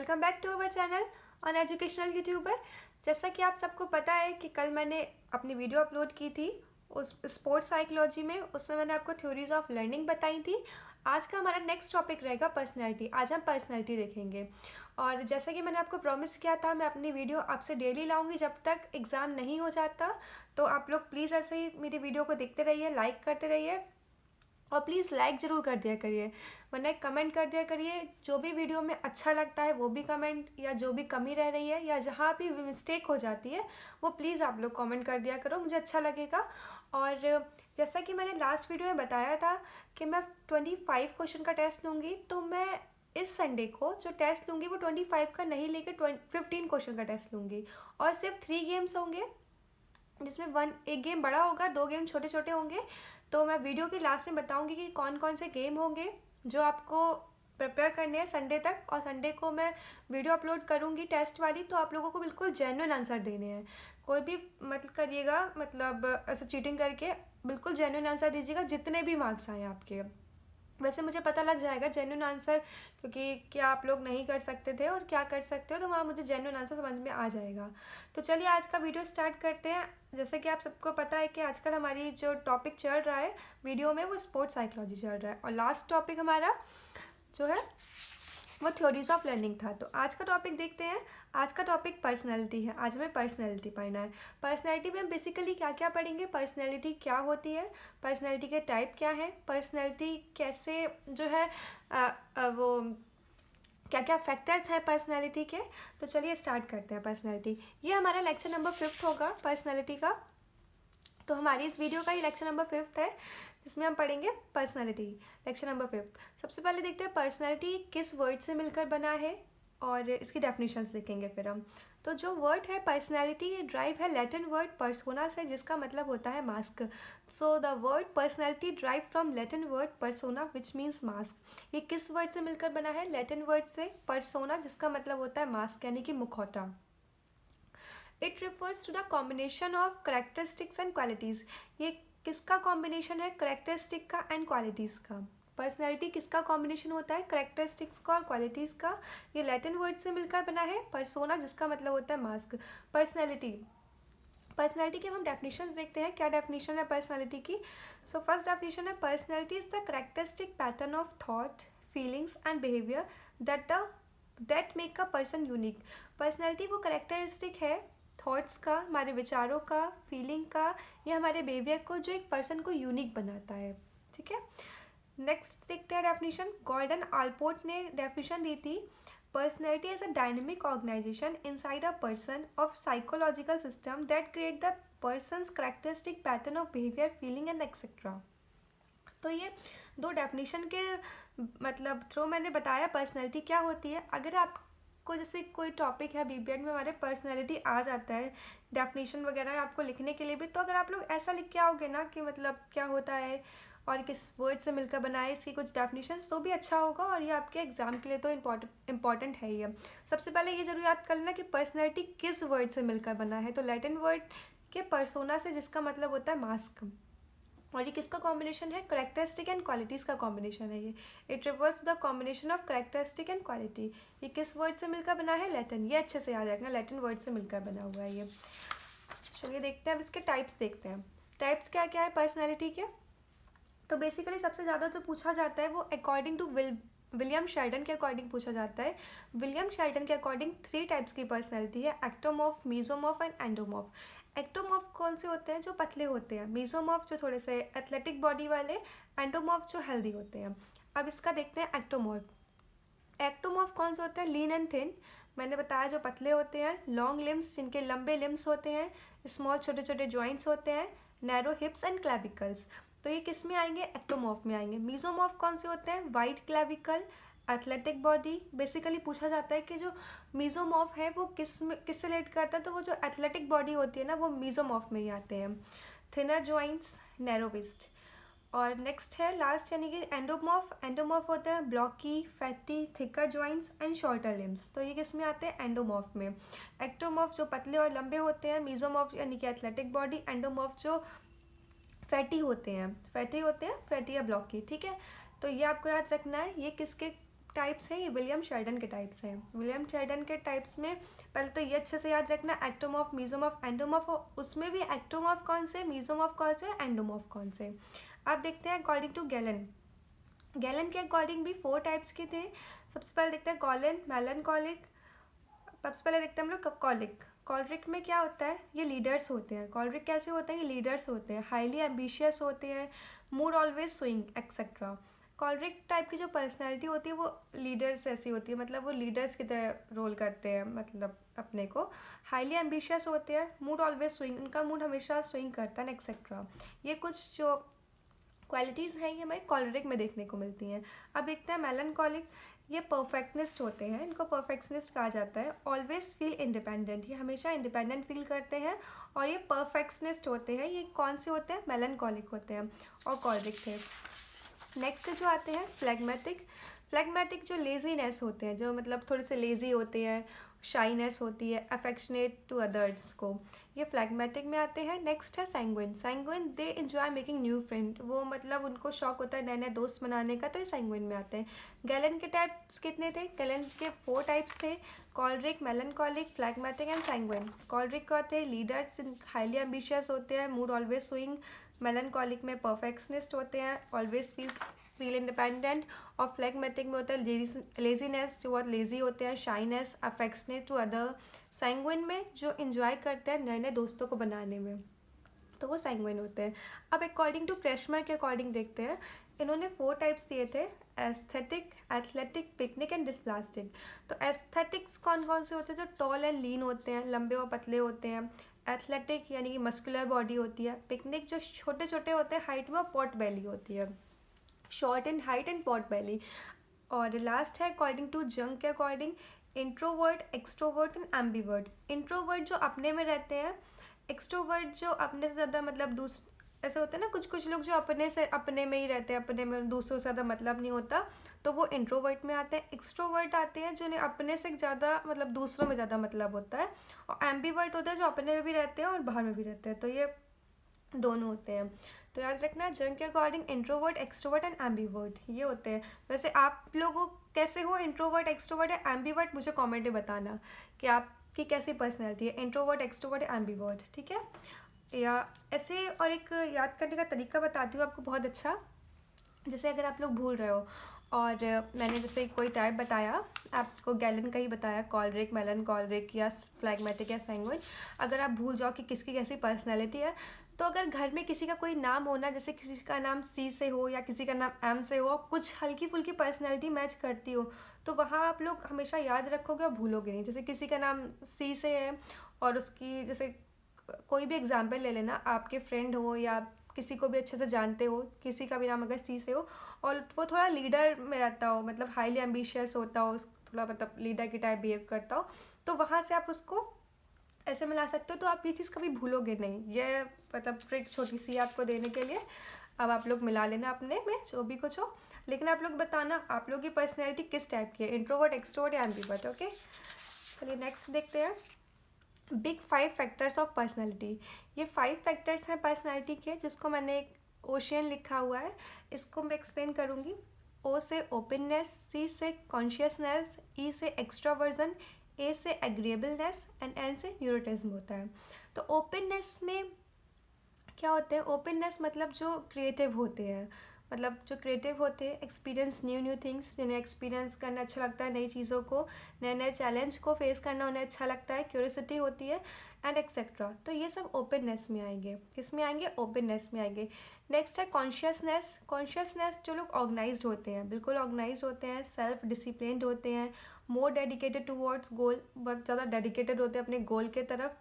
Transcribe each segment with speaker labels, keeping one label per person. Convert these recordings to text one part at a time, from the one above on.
Speaker 1: Welcome back to our channel on educational YouTuber. जैसा कि आप सबको पता है कि कल मैंने अपनी वीडियो अपलोड की थी उस स्पोर्ट्स साइकोलॉजी में, उसमें मैंने आपको थ्योरीज ऑफ लर्निंग बताई थी। आज का हमारा नेक्स्ट टॉपिक रहेगा पर्सनैलिटी। आज हम पर्सनैलिटी देखेंगे और जैसा कि मैंने आपको प्रॉमिस किया था, मैं अपनी वीडियो आपसे डेली लाऊंगी जब तक एग्ज़ाम नहीं हो जाता। तो आप लोग प्लीज़ ऐसे ही मेरी वीडियो को देखते रहिए, लाइक करते रहिए और प्लीज़ लाइक ज़रूर कर दिया करिए, वरना एक कमेंट कर दिया करिए। जो भी वीडियो में अच्छा लगता है वो भी कमेंट, या जो भी कमी रह रही है या जहाँ भी मिस्टेक हो जाती है वो प्लीज़ आप लोग कमेंट कर दिया करो, मुझे अच्छा लगेगा। और जैसा कि मैंने लास्ट वीडियो में बताया था कि मैं 25 क्वेश्चन का टेस्ट लूँगी, तो मैं इस संडे को जो टेस्ट लूँगी वो 25 का नहीं लेकर 15 क्वेश्चन का टेस्ट लूँगी। और सिर्फ 3 गेम्स होंगे, जिसमें एक गेम बड़ा होगा, 2 गेम छोटे छोटे होंगे। तो मैं वीडियो के लास्ट में बताऊंगी कि कौन कौन से गेम होंगे जो आपको प्रिपेयर करने हैं संडे तक। और संडे को मैं वीडियो अपलोड करूंगी टेस्ट वाली, तो आप लोगों को बिल्कुल जेन्युइन आंसर देने हैं। कोई भी मत करिएगा, मतलब ऐसे चीटिंग करके, बिल्कुल जेन्युइन आंसर दीजिएगा जितने भी मार्क्स आए आपके। वैसे मुझे पता लग जाएगा जेन्युइन आंसर, क्योंकि क्या आप लोग नहीं कर सकते थे और क्या कर सकते हो, तो वहाँ मुझे जेन्युइन आंसर समझ में आ जाएगा। तो चलिए आज का वीडियो स्टार्ट करते हैं। जैसे कि आप सबको पता है कि आजकल हमारी जो टॉपिक चल रहा है वीडियो में वो स्पोर्ट्स साइकोलॉजी चल रहा है, और लास्ट टॉपिक हमारा जो है वो थ्योरीज ऑफ लर्निंग था। तो आज का टॉपिक देखते हैं। आज का टॉपिक पर्सनैलिटी है। आज हमें पर्सनैलिटी पढ़ना है। पर्सनैलिटी में हम बेसिकली क्या क्या पढ़ेंगे, पर्सनैलिटी क्या होती है, पर्सनैलिटी के टाइप क्या है, पर्सनैलिटी कैसे जो है वो क्या क्या फैक्टर्स हैं पर्सनैलिटी के। तो चलिए स्टार्ट करते हैं। पर्सनैलिटी, ये हमारा लेक्चर नंबर 5 होगा पर्सनैलिटी का। तो हमारी इस वीडियो का ही लेक्चर नंबर 5 है, जिसमें हम पढ़ेंगे पर्सनैलिटी, लेक्चर नंबर 5। सबसे पहले देखते हैं पर्सनैलिटी किस वर्ड से मिलकर बना है, और इसकी डेफिनेशंस देखेंगे फिर हम। तो जो वर्ड है पर्सनैलिटी, ये ड्राइव है लैटिन वर्ड पर्सोना से, जिसका मतलब होता है mask. So the word personality drive from Latin word persona which means mask. ये किस वर्ड से मिलकर बना है, लैटिन वर्ड से पर्सोना, जिसका मतलब होता है मास्क यानी कि मुखौटा। It refers to the combination of characteristics and qualities. ये किसका कॉम्बिनेशन है, करेक्टरिस्टिक का एंड क्वालिटीज़ का। पर्सनैलिटी किसका कॉम्बिनेशन होता है, करेक्टरिस्टिक्स का और क्वालिटीज़ का। ये लैटिन वर्ड से मिलकर बना है पर्सोना, जिसका मतलब होता है मास्क। पर्सनैलिटी, पर्सनैलिटी की हम डेफिनेशंस देखते हैं, क्या डेफिनेशन है पर्सनैलिटी की। सो फर्स्ट डेफिनेशन है personality is the characteristic pattern of thought, feelings and behaviour that make a person unique. Personality वो करेक्टरिस्टिक है थॉट्स का, हमारे विचारों का, फीलिंग का, या हमारे बिहेवियर को, जो एक पर्सन को यूनिक बनाता है। ठीक है, नेक्स्ट देखते हैं डेफिनेशन। गॉर्डन आल्पोर्ट ने डेफिनेशन दी थी, personality is a dynamic organisation inside a person of psychological system that create the person's characteristic pattern of behaviour, feeling and etcetera. तो ये दो डेफिनेशन के मतलब थ्रू मैंने बताया पर्सनैलिटी क्या होती है। अगर आपको जैसे कोई टॉपिक है बीबीएड में हमारे पर्सनैलिटी आ जाता है, डेफिनेशन वगैरह आपको लिखने के लिए भी, तो अगर आप लोग ऐसा लिख के आओगे ना कि मतलब क्या होता है और किस वर्ड से मिलकर बनाए, इसकी कुछ डेफिनेशन, तो भी अच्छा होगा। और ये आपके एग्जाम के लिए तो इम्पॉर्टेंट है ही है। सबसे पहले ये जरूर याद कर लेना कि पर्सनैलिटी किस वर्ड से मिलकर बना है, तो लैटिन वर्ड के पर्सोना से, जिसका मतलब होता है मास्क। और ये किसका कॉम्बिनेशन है, करेक्टरिस्टिक एंड क्वालिटीज़ का कॉम्बिनेशन है ये। It refers to the combination of characteristic and quality. ये किस वर्ड से मिलकर बना है, लैटिन। ये अच्छे से याद रखना, लैटिन वर्ड से मिलकर बना हुआ है ये। चलिए देखते हैं अब इसके टाइप्स देखते हैं। टाइप्स क्या क्या है पर्सनैलिटी के। तो बेसिकली सबसे ज़्यादा जो पूछा जाता है वो अकॉर्डिंग टू विलियम शेल्डन के अकॉर्डिंग पूछा जाता है। विलियम शेल्डन के अकॉर्डिंग 3 टाइप्स की पर्सनैलिटी है, ectomorph, mesomorph and endomorph. Ectomorph कौन से होते हैं, जो पतले होते हैं। मेसोमॉर्फ जो थोड़े से एथलेटिक बॉडी वाले। एंडोमॉर्फ जो हेल्दी होते हैं। अब इसका देखते हैं एक्टोमॉर्फ। एक्टोमॉर्फ कौन से होते हैं, लीन एंड थिन, मैंने बताया जो पतले होते हैं। लॉन्ग लिम्स, जिनके लंबे लिम्स होते हैं। स्मॉल छोटे छोटे जॉइंट्स होते हैं। Narrow hips and clavicles. तो ये किस में आएंगे, एक्टोमॉर्फ में आएंगे। मेसोमॉर्फ कौन से होते हैं, wide clavicle, athletic body. Basically पूछा जाता है कि जो मेसोमॉर्फ है वो किस रिलेट करता है, तो वो जो एथलेटिक बॉडी होती है ना, वो मेसोमॉर्फ में ही आते हैं। Thinner joints, narrow waist. और नेक्स्ट है लास्ट यानी कि एंडोमॉर्फ। एंडोमॉर्फ होता है blocky, fatty, thicker joints and shorter limbs. तो ये किस में आते हैं, एंडोमॉर्फ में। एक्टोमॉर्फ जो पतले और लंबे होते हैं। मेसोमॉर्फ यानी कि एथलेटिक बॉडी। एंडोमॉर्फ जो फैटी होते हैं या ब्लॉकी। ठीक है, तो ये आपको याद रखना है, ये किसके टाइप्स हैं ये विलियम शेल्डन के टाइप्स हैं। विलियम शेल्डन के टाइप्स में पहले तो ये अच्छे से याद रखना, एक्टोमॉर्फ, मीजोमॉर्फ, एंडोमॉर्फ, उसमें भी एक्टोमॉर्फ कौन से, मीजोमॉर्फ कौन से, एंडोमॉर्फ कौन से। अब देखते हैं अकॉर्डिंग टू गैलन। गैलन के अकॉर्डिंग भी 4 टाइप्स के थे। सबसे पहले देखते हैं कॉलिन, मेलनकॉलिक। सबसे पहले देखते हैं हम लोग कॉलिक। कॉलरिक में क्या होता है, ये लीडर्स होते हैं। कॉलरिक कैसे होते हैं, ये लीडर्स होते हैं, हाईली एम्बिशियस होते हैं, mood always swing etcetera. Choleric type की जो पर्सनैलिटी होती है वो लीडर्स ऐसी होती है, मतलब वो लीडर्स की तरह रोल करते हैं, मतलब अपने को। हाईली एम्बिशियस होते हैं, मूड ऑलवेज स्विंग, उनका मूड हमेशा स्विंग करता है एक्सेट्रा। ये कुछ जो क्वालिटीज़ हैं ये हमें कॉलरिक में देखने को मिलती हैं। अब देखते हैं मेलनकॉलिक। ये परफेक्टनिस्ट होते हैं, इनको परफेक्शनिस्ट कहा जाता है। ऑलवेज फील इंडिपेंडेंट, ये हमेशा इंडिपेंडेंट फील करते हैं। और ये परफेक्शनिस्ट होते हैं, ये कौन से होते हैं, मेलनकॉलिक होते हैं और कॉलरिक थे। नेक्स्ट जो आते हैं फ्लैगमेटिक। फ्लैगमेटिक जो लेजीनेस होते हैं, जो मतलब थोड़े से लेज़ी होते हैं, शाइनेस होती है, अफेक्शनेट टू अदर्स को, ये फ्लैगमेटिक में आते हैं। नेक्स्ट है sanguine. Sanguine they enjoy making new friend, वो मतलब उनको शौक होता है नए नए दोस्त बनाने का, तो ये सैंग्विन में आते हैं। गैलन के टाइप्स कितने थे, गैलन के 4 टाइप्स थे, choleric, melancholic, phlegmatic and sanguine. Choleric का थे लीडर्स, हाईली एम्बिशियस होते हैं, मूड ऑलवेज स्विंग। मेलनकॉलिक में परफेक्शनिस्ट होते हैं, ऑलवेज फील इंडिपेंडेंट। और फ्लैगमेटिक में होता है लेजीनेस, जो बहुत लेजी होते हैं, shyness, affectionate to other. Sanguine में जो इन्जॉय करते हैं नए नए दोस्तों को बनाने में, तो वो सैंग्विन होते हैं। अब अकॉर्डिंग टू क्रेशमर के अकॉर्डिंग देखते हैं, इन्होंने 4 टाइप्स दिए थे, aesthetic, athletic, picnic and dysplastic. तो एस्थेटिक्स कौन कौन से होते हैं, जो टॉल एंड लीन होते हैं, लंबे और पतले होते हैं। एथलेटिक यानी कि मस्कुलर बॉडी होती है। पिकनिक जो छोटे छोटे होते हैं हाइट में, और पॉट बेली होती है, short in height and pot बेली। और लास्ट है अकॉर्डिंग टू जंग के according, introvert, extrovert and ambivert. Introvert जो अपने में रहते हैं, एक्सट्रोवर्ट जो अपने से ज़्यादा मतलब ऐसे होते हैं ना, कुछ कुछ लोग जो अपने में ही रहते हैं, अपने में दूसरों से ज़्यादा मतलब नहीं होता, तो वो इंट्रोवर्ट में आते हैं। एक्सट्रोवर्ट आते हैं जिन्हें अपने से ज़्यादा मतलब दूसरों में ज़्यादा मतलब होता है। और एम्बीवर्ट होता है जो अपने में भी रहते हैं और बाहर में भी रहते हैं, तो ये दोनों होते हैं। तो याद रखना, जंग के according introvert, extrovert and ambivert ये होते हैं। वैसे आप लोगों कैसे हो, इंट्रोवर्ट, एक्सट्रोवर्ट या एम्बीवर्ट, मुझे कमेंट में बताना कि आपकी कैसी पर्सनैलिटी है, इंट्रोवर्ट, एक्सट्रोवर्ट या एम्बीवर्ट, ठीक है। या ऐसे और एक याद करने का तरीका बताती हूँ आपको बहुत अच्छा। जैसे अगर आप लोग भूल रहे हो और मैंने जैसे कोई टाइप बताया, आपको गैलन का ही बताया, कॉलरिक, मेलनकॉलिक या फ्लैगमेटिक या सैंग्विन, अगर आप भूल जाओ कि किसकी कैसी पर्सनैलिटी है, तो अगर घर में किसी का कोई नाम होना, जैसे किसी का नाम सी से हो या किसी का नाम एम से हो, कुछ हल्की फुल्की पर्सनैलिटी मैच करती हो, तो वहाँ आप लोग हमेशा याद रखोगे और भूलोगे नहीं। जैसे किसी का नाम सी से है और उसकी जैसे कोई भी एग्जाम्पल ले लेना, आपके फ्रेंड हो या किसी को भी अच्छे से जानते हो, किसी का भी नाम अगर सी से हो और वो थोड़ा लीडर में रहता हो, मतलब हाईली एम्बिशियस होता हो, थोड़ा मतलब लीडर की टाइप बिहेव करता हो, तो वहाँ से आप उसको ऐसे मिला सकते हो, तो आप ये चीज़ कभी भूलोगे नहीं। ये मतलब ट्रिक छोटी सी आपको देने के लिए। अब आप लोग मिला लेना अपने में जो भी कुछ हो, लेकिन आप लोग बताना आप लोग की पर्सनैलिटी किस टाइप की है, इंट्रोवर्ट, एक्सट्रोवर्ट या एम्बीवर्ट। ओके, चलिए नेक्स्ट देखते हैं, बिग 5 फैक्टर्स ऑफ पर्सनैलिटी। ये 5 फैक्टर्स हैं पर्सनैलिटी के, जिसको मैंने एक ओशियन लिखा हुआ है, इसको मैं एक्सप्लेन करूँगी। ओ से ओपननेस, सी से कॉन्शियसनेस, ई से एक्स्ट्रावर्जन, ए से एग्रीएबलनेस एंड एन से न्यूरोटिज्म होता है। तो ओपननेस में क्या होता है, ओपननेस मतलब जो क्रिएटिव होते हैं, मतलब जो क्रिएटिव होते हैं, एक्सपीरियंस न्यू थिंग्स, जिन्हें एक्सपीरियंस करना अच्छा लगता है, नई चीज़ों को, नए नए चैलेंज को फेस करना उन्हें अच्छा लगता है, क्यूरियोसिटी होती है एंड एक्सेट्रा। तो ये सब ओपननेस में आएंगे। किस में आएंगे, ओपननेस में आएंगे। नेक्स्ट है कॉन्शियसनेस। कॉन्शियसनेस जो लोग ऑर्गेनाइज्ड होते हैं, बिल्कुल ऑर्गेनाइज होते हैं, सेल्फ डिसिप्लिन्ड होते हैं, मोर डेडिकेटेड टूवर्ड्स गोल, बहुत ज़्यादा डेडिकेटेड होते हैं अपने गोल के तरफ।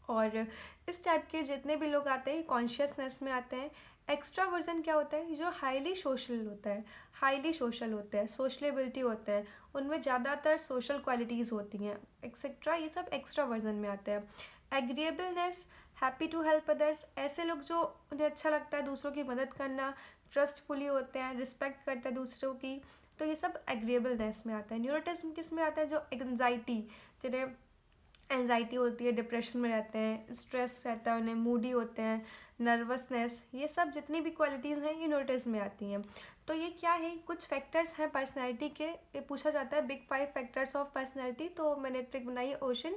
Speaker 1: और इस टाइप के जितने भी लोग आते हैं कॉन्शियसनेस में आते हैं। एक्स्ट्रावर्जन क्या होता है, जो हाईली सोशल होता है, हाईली सोशल होते हैं, सोशलेबिलिटी होते हैं, उनमें ज़्यादातर सोशल क्वालिटीज़ होती हैं एक्सेट्रा, ये सब एक्स्ट्रावर्जन में आते हैं। Agreeableness, happy to help others, ऐसे लोग जो उन्हें अच्छा लगता है दूसरों की मदद करना, ट्रस्टफुली होते हैं, रिस्पेक्ट करते हैं दूसरों की, तो ये सब एग्रीएबलनेस में आता है। न्यूरोटिज्म किस में आता है, जो एंजाइटी, जिन्हें एंजाइटी होती है, डिप्रेशन में रहते हैं, स्ट्रेस रहता है उन्हें, मूडी होते हैं, नर्वसनेस, ये सब जितनी भी क्वालिटीज़ हैं ये न्यूरोटिज्म में आती हैं। तो ये क्या है, कुछ फैक्टर्स हैं पर्सनैलिटी के, ये पूछा जाता है बिग 5 फैक्टर्स ऑफ पर्सनैलिटी। तो मैंने ट्रिक बनाई है ओशन।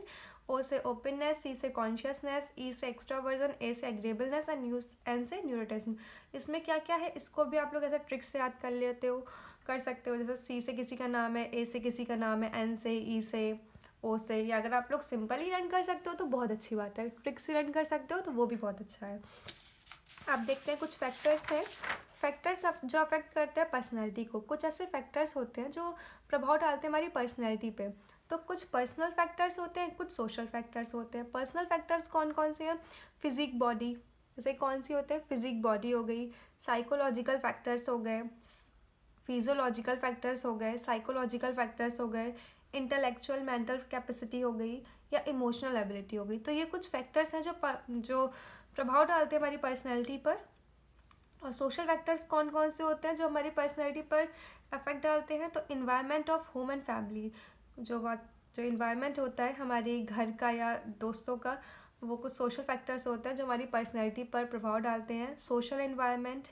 Speaker 1: ओ से ओपननेस, सी से कॉन्शियसनेस, ई से एक्सट्रावर्जन, ए से एग्रेबलनेस एंड एन से न्यूरोटिज्म। इसमें क्या क्या है इसको भी आप लोग ऐसे ट्रिक से याद कर लेते हो, कर सकते हो। जैसे सी से किसी का नाम है, ए से किसी का नाम है, एन से, ई से, ओ से। या अगर आप लोग सिंपल ही रन कर सकते हो तो बहुत अच्छी बात है, ट्रिक से रन कर सकते हो तो वो भी बहुत अच्छा है। आप देखते हैं कुछ फैक्टर्स हैं, फैक्टर्स जो अफेक्ट करते हैं पर्सनैलिटी को। कुछ ऐसे फैक्टर्स होते हैं जो प्रभाव डालते हैं हमारी पर्सनैलिटी पे। तो कुछ पर्सनल फैक्टर्स होते हैं, कुछ सोशल फैक्टर्स होते हैं। पर्सनल फैक्टर्स कौन कौन से हैं? फिजिक बॉडी, जैसे कौन सी होते हैं? फिजिक बॉडी हो गई, साइकोलॉजिकल फैक्टर्स हो गए, फिजियोलॉजिकल फैक्टर्स हो गए, साइकोलॉजिकल फैक्टर्स हो गए, इंटेलेक्चुअल मेंटल कैपेसिटी हो गई, या इमोशनल एबिलिटी हो गई। तो ये कुछ फैक्टर्स हैं जो प्रभाव डालते हैं हमारी पर्सनैलिटी पर। और सोशल फैक्टर्स कौन कौन से होते हैं जो हमारी पर्सनैलिटी पर अफेक्ट डालते हैं? तो environment of home and family, जो इन्वायरमेंट होता है हमारे घर का या दोस्तों का, वो कुछ सोशल फैक्टर्स होते हैं जो हमारी पर्सनैलिटी पर प्रभाव डालते हैं। सोशल इन्वायरमेंट,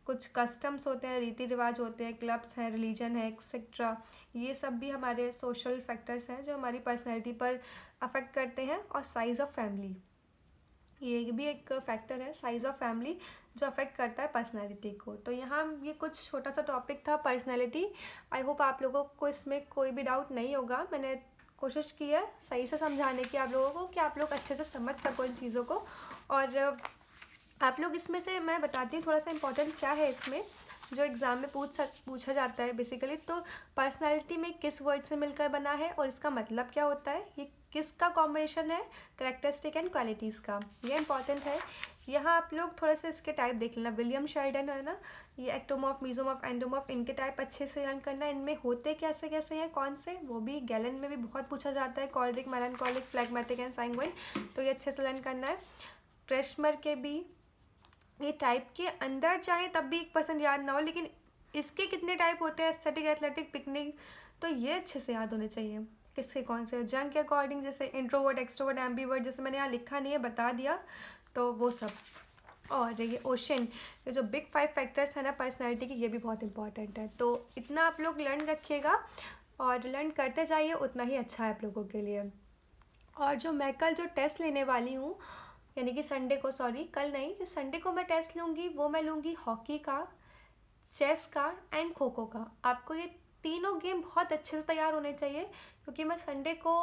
Speaker 1: कुछ कस्टम्स होते हैं, रीति रिवाज होते हैं, क्लब्स हैं, रिलीजन है, एक्सेट्रा। ये सब भी हमारे सोशल फैक्टर्स हैं जो हमारी पर्सनैलिटी पर अफेक्ट करते हैं। और साइज़ ऑफ फैमिली, ये भी एक फैक्टर है, साइज़ ऑफ फैमिली, जो अफेक्ट करता है पर्सनैलिटी को। तो यहाँ ये कुछ छोटा सा टॉपिक था पर्सनैलिटी। आई होप आप लोगों को इसमें कोई भी डाउट नहीं होगा। मैंने कोशिश की है सही से समझाने की आप लोगों को, कि आप लोग अच्छे से समझ सको इन चीज़ों को। और आप लोग इसमें से, मैं बताती हूँ थोड़ा सा इंपॉर्टेंट क्या है इसमें, जो एग्ज़ाम में पूछा जाता है बेसिकली। तो पर्सनैलिटी में किस वर्ड से मिलकर बना है और इसका मतलब क्या होता है, ये किसका कॉम्बिनेशन है, करेक्टरिस्टिक एंड क्वालिटीज़ का, ये इंपॉर्टेंट है। यहाँ आप लोग थोड़े से इसके टाइप देख लेना। विलियम शेल्डन है ना, ये एक्टोमॉर्फ, मीजोमॉर्फ, एंडोमॉर्फ, इनके टाइप अच्छे से लर्न करना। इनमें होते कैसे कैसे हैं, कौन से, वो भी गैलन में भी बहुत पूछा जाता है। कॉलरिक, मेलांकोलिक, फ्लैगमेटिक एंड सैंग्विन, तो ये अच्छे से लर्न करना है। क्रेशमर के भी ये टाइप के अंदर चाहे तब भी 1% याद ना हो, लेकिन इसके कितने टाइप होते हैं, एस्थेटिक, एथलेटिक, पिकनिक, तो ये अच्छे से याद होने चाहिए किसके कौन से। जंग के अकॉर्डिंग, जैसे इंट्रोवर्ट, एक्सट्रोवर्ट, एम्बीवर्ट, जैसे मैंने यहाँ लिखा नहीं है, बता दिया, तो वो सब। और ये ओशन, ये जो बिग 5 फैक्टर्स हैं ना पर्सनैलिटी की, ये भी बहुत इंपॉर्टेंट है। तो इतना आप लोग लर्न रखिएगा और लर्न करते जाइए, उतना ही अच्छा है आप लोगों के लिए। और जो मैं कल जो टेस्ट लेने वाली हूँ, यानी कि संडे को, सॉरी कल नहीं, जो संडे को मैं टेस्ट लूँगी वो मैं लूँगी हॉकी का, चेस का एंड खो खो का। आपको ये तीनों गेम बहुत अच्छे से तैयार होने चाहिए, क्योंकि मैं संडे को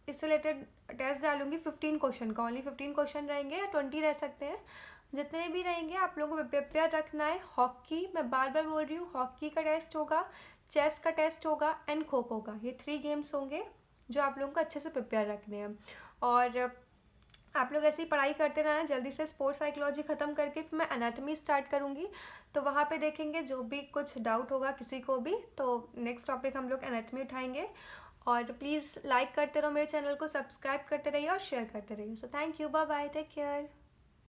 Speaker 1: इससे रिलेटेड टेस्ट डालूंगी 15 क्वेश्चन का। ओनली 15 क्वेश्चन रहेंगे या 20 रह सकते हैं, जितने भी रहेंगे आप लोगों को प्रिपेयर रखना है। हॉकी, मैं बार बार बोल रही हूँ, हॉकी का टेस्ट होगा, चेस का टेस्ट होगा एंड खो खो का। ये 3 गेम्स होंगे जो आप लोगों को अच्छे से प्रिपेयर रखने हैं। और आप लोग ऐसी पढ़ाई करते रहें। जल्दी से स्पोर्ट्स साइकोलॉजी ख़त्म करके फिर मैं एनाटॉमी स्टार्ट करूँगी, तो वहाँ पे देखेंगे जो भी कुछ डाउट होगा किसी को भी, तो नेक्स्ट टॉपिक हम लोग एनाटॉमी उठाएंगे। और प्लीज़ लाइक करते रहो मेरे चैनल को, सब्सक्राइब करते रहिए और शेयर करते रहिए। So thank you, bye bye, take care.